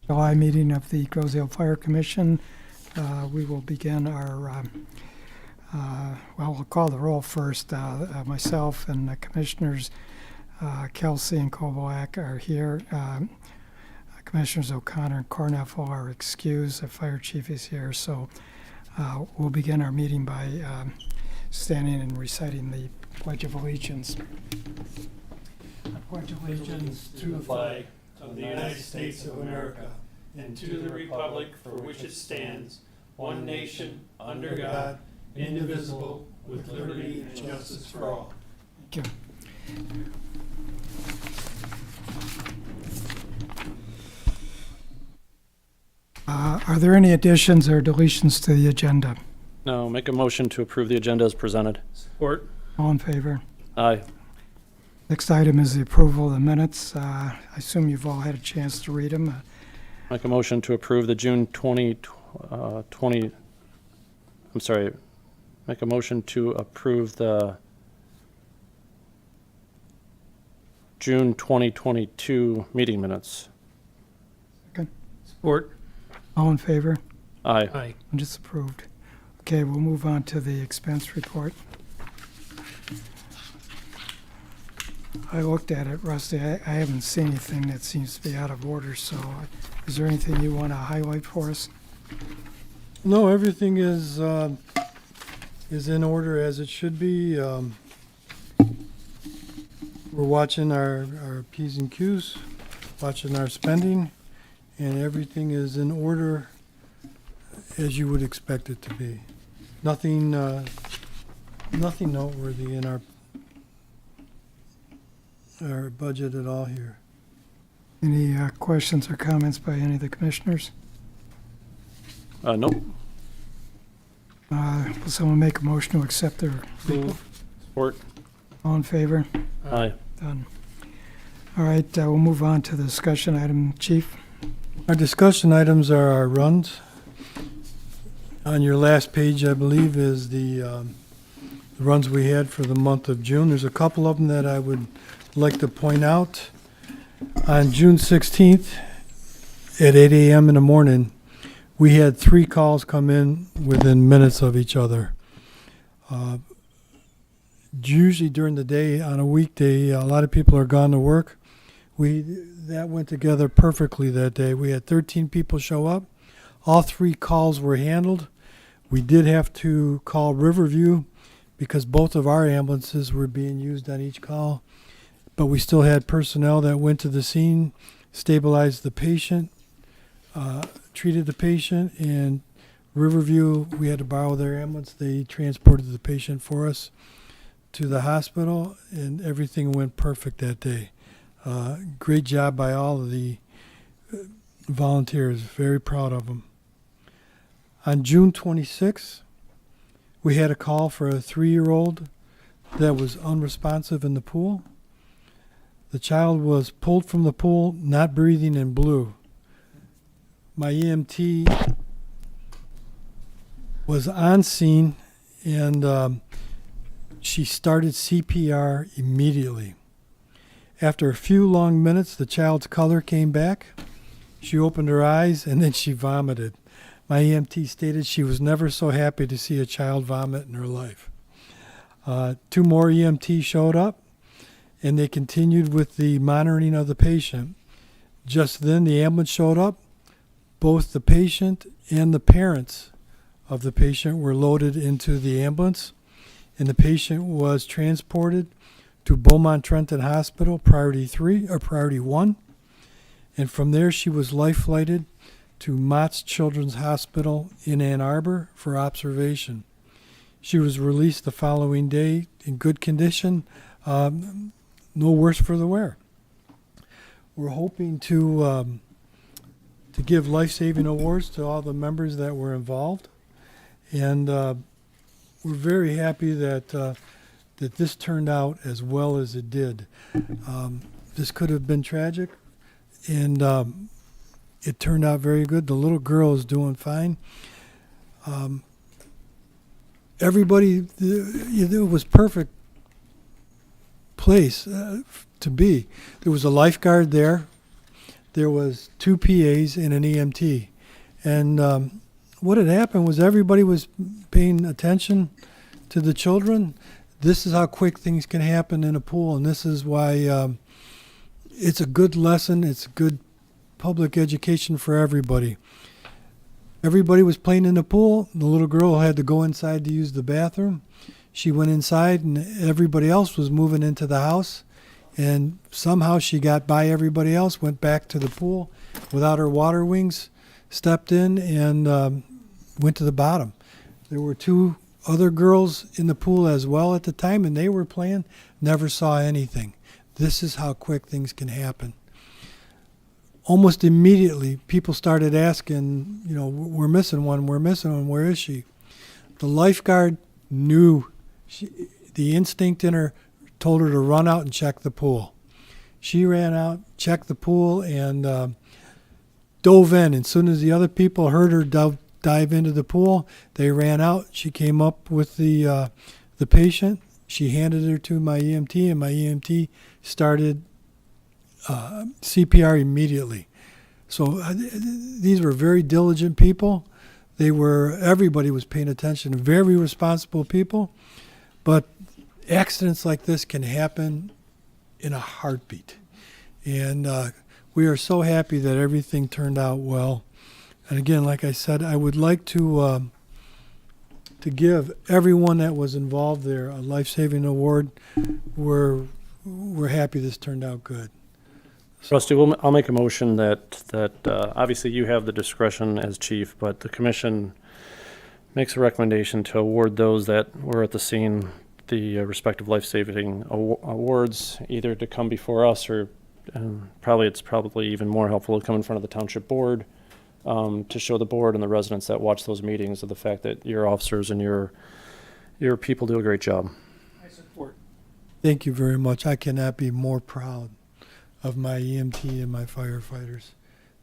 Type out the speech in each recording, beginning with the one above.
July meeting of the Grosedale Fire Commission. We will begin our, well, we'll call the roll first. Myself and the commissioners, Kelsey and Kovac are here. Commissioners O'Connor and Corneffel are excused. The fire chief is here. So we'll begin our meeting by standing and reciting the Pledge of Allegiance. I pledge allegiance to the flag of the United States of America and to the republic for which it stands, one nation, under God, indivisible, with liberty and justice for all. Thank you. Are there any additions or deletions to the agenda? No, make a motion to approve the agenda as presented. Support. All in favor? Aye. Next item is the approval of the minutes. I assume you've all had a chance to read them. Make a motion to approve the June 20, make a motion to approve the June 2022 meeting minutes. Support. All in favor? Aye. Aye. Disapproved. Okay, we'll move on to the expense report. I looked at it, Rusty. I haven't seen anything that seems to be out of order, so is there anything you want to highlight for us? No, everything is in order as it should be. We're watching our P's and Q's, watching our spending, and everything is in order as you would expect it to be. Nothing noteworthy in our budget at all here. Any questions or comments by any of the commissioners? Nope. Will someone make a motion to accept their report? Support. All in favor? Aye. Done. All right, we'll move on to the discussion item. Chief? Our discussion items are our runs. On your last page, I believe, is the runs we had for the month of June. There's a couple of them that I would like to point out. On June 16th at 8 a.m. in the morning, we had 3 calls come in within minutes of each other. Usually during the day, on a weekday, a lot of people are gone to work. That went together perfectly that day. We had 13 people show up. All 3 calls were handled. We did have to call Riverview because both of our ambulances were being used on each call. But we still had personnel that went to the scene, stabilized the patient, treated the patient, and Riverview, we had to borrow their ambulance. They transported the patient for us to the hospital, and everything went perfect that day. Great job by all of the volunteers. Very proud of them. On June 26th, we had a call for a 3-year-old that was unresponsive in the pool. The child was pulled from the pool, not breathing, and blue. My EMT was on scene, and she started CPR immediately. After a few long minutes, the child's color came back. She opened her eyes, and then she vomited. My EMT stated she was never so happy to see a child vomit in her life. 2 more EMTs showed up, and they continued with the monitoring of the patient. Just then, the ambulance showed up. Both the patient and the parents of the patient were loaded into the ambulance, and the patient was transported to Beaumont Trenton Hospital, Priority 3 or Priority 1. And from there, she was life-flighted to Mott's Children's Hospital in Ann Arbor for observation. She was released the following day in good condition, no worse for the wear. We're hoping to give life-saving awards to all the members that were involved, and we're very happy that that this turned out as well as it did. This could have been tragic, and it turned out very good. The little girl is doing fine. Everybody, it was perfect place to be. There was a lifeguard there there was 2 PAs and an EMT. And what had happened was everybody was paying attention to the children. This is how quick things can happen in a pool, and this is why it's a good lesson. It's good public education for everybody. Everybody was playing in the pool. The little girl had to go inside to use the bathroom. She went inside, and everybody else was moving into the house. And somehow she got by everybody else, went back to the pool without her water wings, stepped in, and went to the bottom. There were 2 other girls in the pool as well at the time, and they were playing, never saw anything. This is how quick things can happen. Almost immediately, people started asking, you know, we're missing one, where is she? The lifeguard knew, the instinct in her told her to run out and check the pool. She ran out, checked the pool, and dove in. As soon as the other people heard her dive into the pool, they ran out. She came up with the patient. She handed her to my EMT, and my EMT started CPR immediately. So these were very diligent people. Everybody was paying attention, very responsible people. But accidents like this can happen in a heartbeat. And we are so happy that everything turned out well. And again, like I said, I would like to give everyone that was involved there a life-saving award. We're happy this turned out good. Rusty, I'll make a motion that obviously you have the discretion as chief, but the commission makes a recommendation to award those that were at the scene the respective life-saving awards, either to come before us or it's probably even more helpful to come in front of the township board to show the board and the residents that watch those meetings of the fact that your officers and your people do a great job. I support. Thank you very much. I cannot be more proud of my EMT and my firefighters.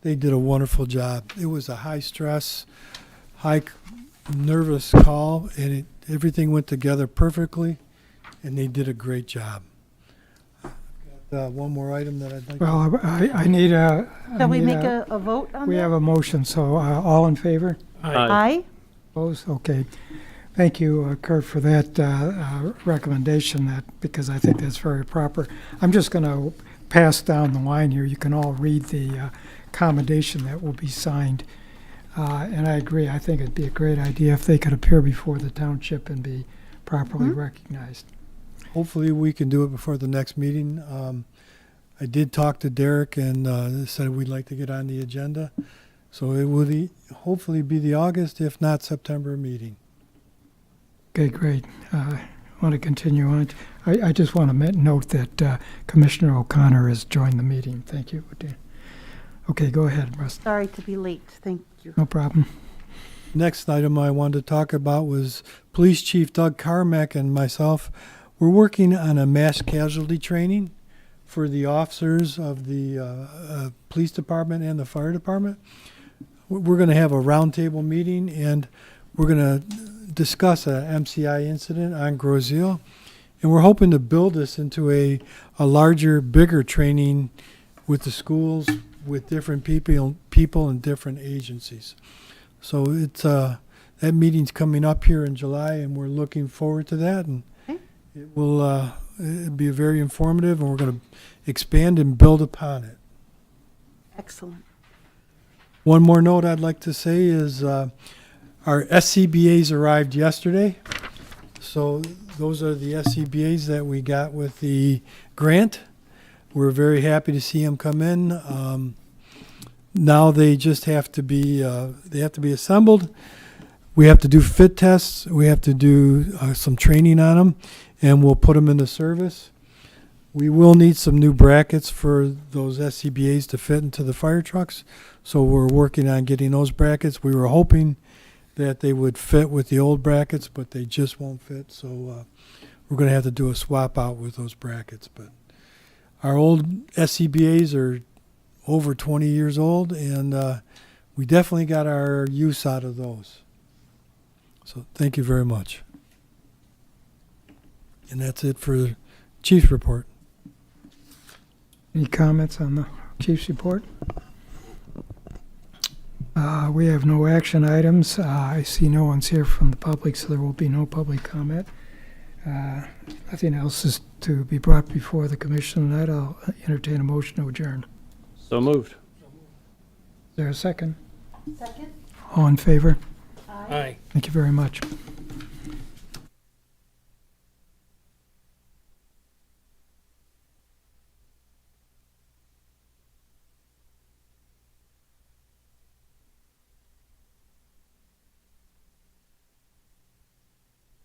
They did a wonderful job. It was a high-stress, nervous call, and everything went together perfectly, and they did a great job. One more item that I'd like to... Well, I need a... Shall we make a vote on that? We have a motion, so all in favor? Aye. Opposed? Okay. Thank you, Kurt, for that recommendation, because I think that's very proper. I'm just going to pass down the line here. You can all read the commendation that will be signed. And I agree. I think it'd be a great idea if they could appear before the township and be properly recognized. Hopefully we can do it before the next meeting. I did talk to Derek and said we'd like to get on the agenda. So it will hopefully be the August, if not September meeting. Okay, great. I want to continue on. I just want to note that Commissioner O'Connor has joined the meeting. Thank you. Okay, go ahead, Russ. Sorry to be late. Thank you. No problem. Next item I wanted to talk about was Police Chief Doug Carmack and myself. We're working on a mass casualty training for the officers of the police department and the fire department. We're going to have a roundtable meeting, and we're going to discuss a MCI incident on Grosjean, and we're hoping to build this into a larger, bigger training with the schools, with different people and different agencies. So it's that meeting's coming up here in July, and we're looking forward to that. And it will it'll be very informative, and we're going to expand and build upon it. Excellent. One more note I'd like to say is our SCBAs arrived yesterday. So those are the SCBAs that we got with the grant. We're very happy to see them come in. Now they just have to be assembled. We have to do fit tests. We have to do some training on them, and we'll put them into service. We will need some new brackets for those SCBAs to fit into the fire trucks. So we're working on getting those brackets. We were hoping that they would fit with the old brackets, but they just won't fit. So we're going to have to do a swap out with those brackets. But our old SCBAs are over 20 years old, and we definitely got our use out of those. So thank you very much. And that's it for the Chief's report. Any comments on the Chief's report? We have no action items. I see no one's here from the public, so there will be no public comment. Nothing else is to be brought before the commission tonight. I'll entertain a motion to adjourn. So moved. Is there a second? Second? All in favor? Aye. Thank you very much.